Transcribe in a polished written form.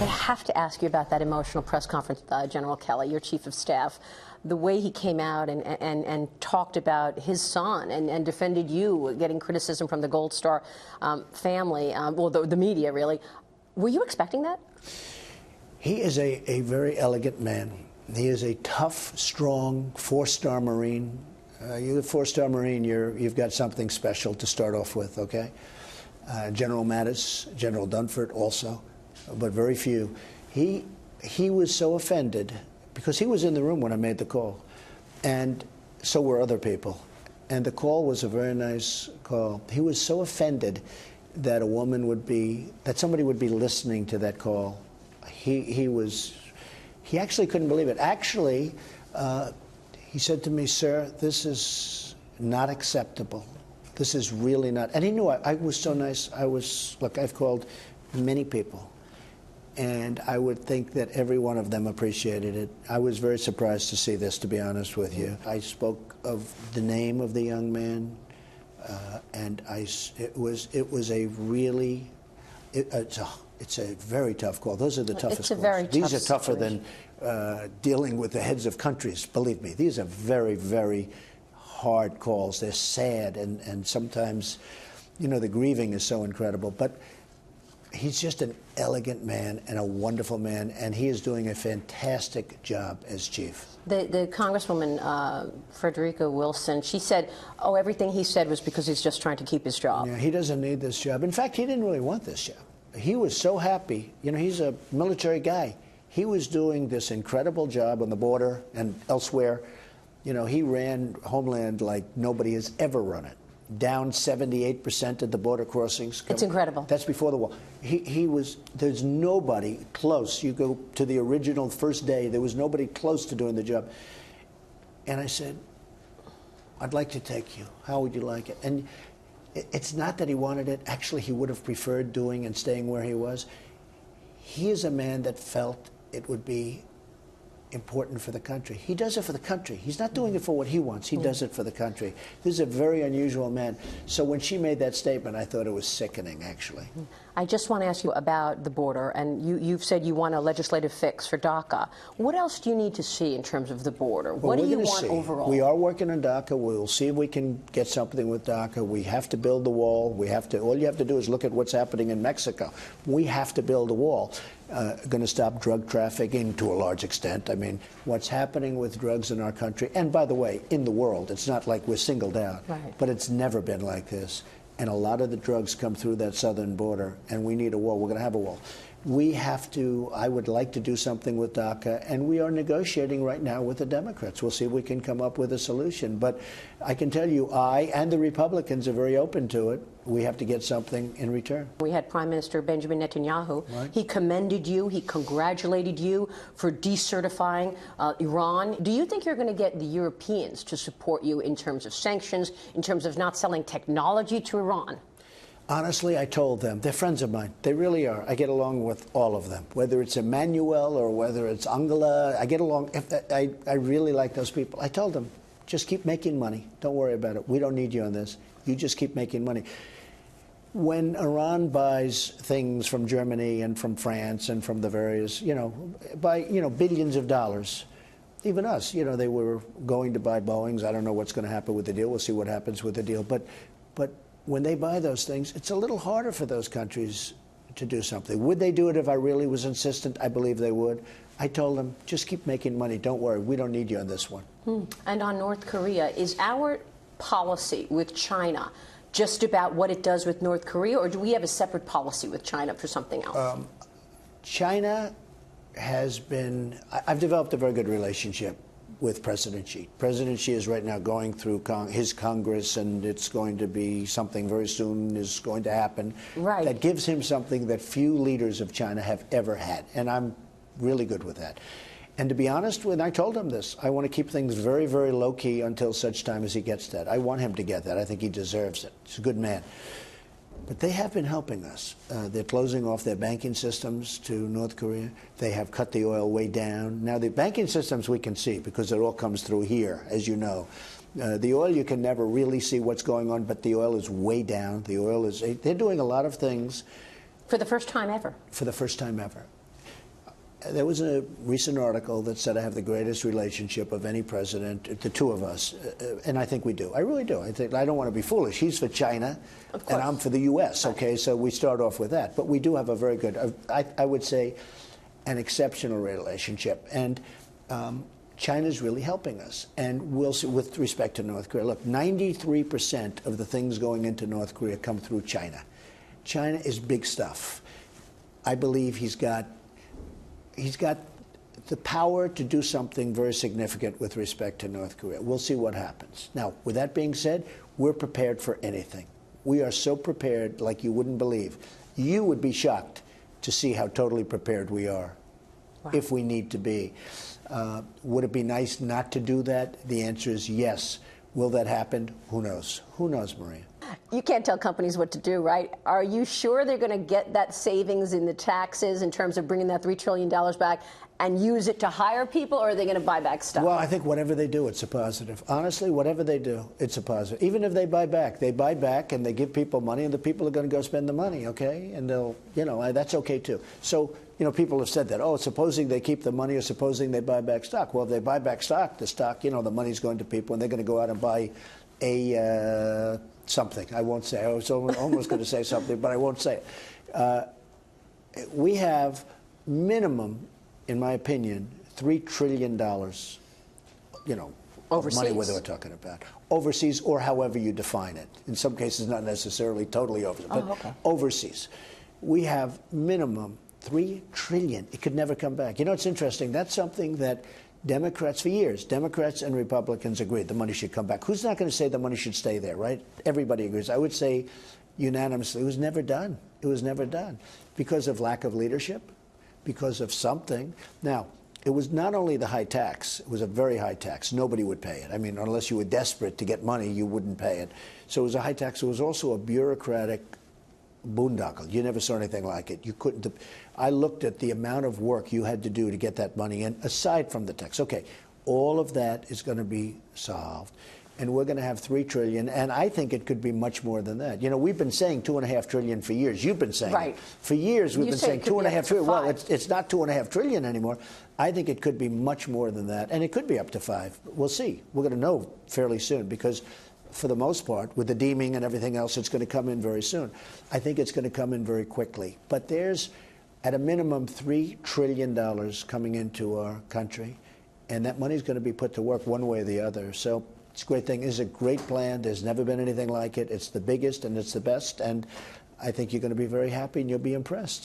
I have to ask you about that emotional press conference, General Kelly, your chief of staff. The way he came out and talked about his son and defended you, getting criticism from the Gold Star family, well, the media, really. Were you expecting that? He is a very elegant man. He is a tough, strong, four-star Marine. You're a four-star Marine, you've got something special to start off with, okay? General Mattis, General Dunford also, but very few. He was so offended because he was in the room when I made the call, and so were other people. And the call was a very nice call. He was so offended that somebody would be listening to that call. He actually couldn't believe it. Actually, he said to me, "Sir, this not acceptable. This is really not." And he knew I was so nice. Look, I've called many people, and I would think that every one of them appreciated it. I was very surprised to see this, to be honest with you. I spoke of the name of the young man, and it was a really, it's a very tough call. Those are the toughest calls. Very tough These are tougher situation. than dealing with the heads of countries, believe me. These are very, very hard calls. They're sad, and sometimes, you know, the grieving is so incredible. But he's just an elegant man and a wonderful man, and he is doing a fantastic job as chief. The Congresswoman, Frederica Wilson, she said, oh, everything he said was because he's just trying to keep his job. Yeah, he doesn't need this job. In fact, he didn't really want this job. He was so happy. You know, he's a military guy. He was doing this incredible job on the border and elsewhere. You know, he ran Homeland like nobody has ever run it. Down 78% at the border crossings. It's incredible. That's before the war. There's nobody close. You go to the original first day, there was nobody close to doing the job. And I said, I'd like to take you. How would you like it? And it's not that he wanted it. Actually, he would have preferred doing and staying where he was. He is a man that felt it would be important for the country. He does it for the country. He's not doing it for what he wants. He does it for the country. This is a very unusual man. So when she made that statement, I thought it was sickening, actually. I just want to ask you about the border, and you've said you want a legislative fix for DACA. What else do you need to see in terms of the border? Well, what do you want overall? We are working on DACA. We'll see if we can get something with DACA. We have to build the wall. All you have to do is look at what's happening in Mexico. We have to build a wall. Going to stop drug trafficking to a large extent. I mean, what's happening with drugs in our country, and by the way, in the world, it's not like we're singled out, right. But it's never been like this. And a lot of the drugs come through that southern border, and we need a wall. We're going to have a wall. I would like to do something with DACA, and we are negotiating right now with the Democrats. We'll see if we can come up with a solution. But I can tell you, I and the Republicans are very open to it. We have to get something in return. We had Prime Minister Benjamin Netanyahu. Right. He commended you. He congratulated you for decertifying Iran. Do you think you're going to get the Europeans to support you in terms of sanctions, in terms of not selling technology to Iran? Honestly, I told them. They're friends of mine. They really are. I get along with all of them. Whether it's Emmanuel or whether it's Angela, I get along. I really like those people. I told them, just keep making money. Don't worry about it. We don't need you on this. You just keep making money. When Iran buys things from Germany and from France and from the various, billions of dollars, even us, they were going to buy Boeings. I don't know what's going to happen with the deal. We'll see what happens with the deal. But when they buy those things, it's a little harder for those countries to do something. Would they do it if I really was insistent? I believe they would. I told them, just keep making money. Don't worry. We don't need you on this one. And on North Korea, is our policy with China just about what it does with North Korea, or do we have a separate policy with China for something else? China has been... I've developed a very good relationship with President Xi. President Xi is right now going through his Congress, and it's going to be something very soon is going to happen. Right. That gives him something that few leaders of China have ever had, and I'm really good with that. And to be honest, when I told him this, I want to keep things very, very low-key until such time as he gets that. I want him to get that. I think he deserves it. He's a good man. But they have been helping us. They're closing off their banking systems to North Korea. They have cut the oil way down. Now, the banking systems we can see because it all comes through here, as you know. The oil, you can never really see what's going on, but the oil is way down. They're doing a lot of things. For the first time ever. For the first time ever. There was a recent article that said I have the greatest relationship of any president, the two of us, and I think we do. I really do. I don't want to be foolish. He's for China, and I'm for the U.S., okay? So we start off with that. But we do have a very good, I would say, an exceptional relationship. And China's really helping us. And we'll see with respect to North Korea. Look, 93% of the things going into North Korea come through China. China is big stuff. I believe he's got the power to do something very significant with respect to North Korea. We'll see what happens. Now, with that being said, we're prepared for anything. We are so prepared like you wouldn't believe. You would be shocked to see how totally prepared we are. Wow. If we need to be. Would it be nice not to do that? The answer is yes. Will that happen? Who knows? Who knows, Maria? You can't tell companies what to do, right? Are you sure they're going to get that savings in the taxes in terms of bringing that $3 trillion back and use it to hire people, or are they going to buy back stock? Well, I think whatever they do, it's a positive. Honestly, whatever they do, it's a positive. Even if they buy back and they give people money, and the people are going to go spend the money, okay? And they'll, that's okay too. So, people have said that, supposing they keep the money or supposing they buy back stock. Well, if they buy back stock, the stock, the money's going to people, and they're going to go out and buy a something. I won't say. I was almost going to say something, but I won't say it. We have minimum, in my opinion, $3 trillion, overseas. Money where they were talking about. Overseas, or however you define it. In some cases, not necessarily totally overseas, but overseas. We have minimum $3 trillion. It could never come back. It's interesting. That's something that Democrats, for years, Democrats and Republicans agreed the money should come back. Who's not going to say the money should stay there, right? Everybody agrees. I would say unanimously, it was never done. It was never done because of lack of leadership, because of something. Now, it was not only the high tax. It was a very high tax. Nobody would pay it. I mean, unless you were desperate to get money, you wouldn't pay it. So it was a high tax. It was also a bureaucratic boondoggle. You never saw anything like it. You couldn't. I looked at the amount of work you had to do to get that money in, aside from the tax. Okay, all of that is going to be solved, and we're going to have $3 trillion, and I think it could be much more than that. We've been saying $2.5 trillion for years. You've been saying it. For years. We've been saying $2.5 trillion. Well, it's not $2.5 trillion anymore. I think it could be much more than that, and it could be up to $5 trillion. We'll see. We're going to know fairly soon because, for the most part, with the deeming and everything else, it's going to come in very soon. I think it's going to come in very quickly. But there's, at a minimum, $3 trillion coming into our country, and that money is going to be put to work one way or the other. So it's a great thing. It's a great plan. There's never been anything like it. It's the biggest and it's the best, and I think you're going to be very happy and you'll be impressed.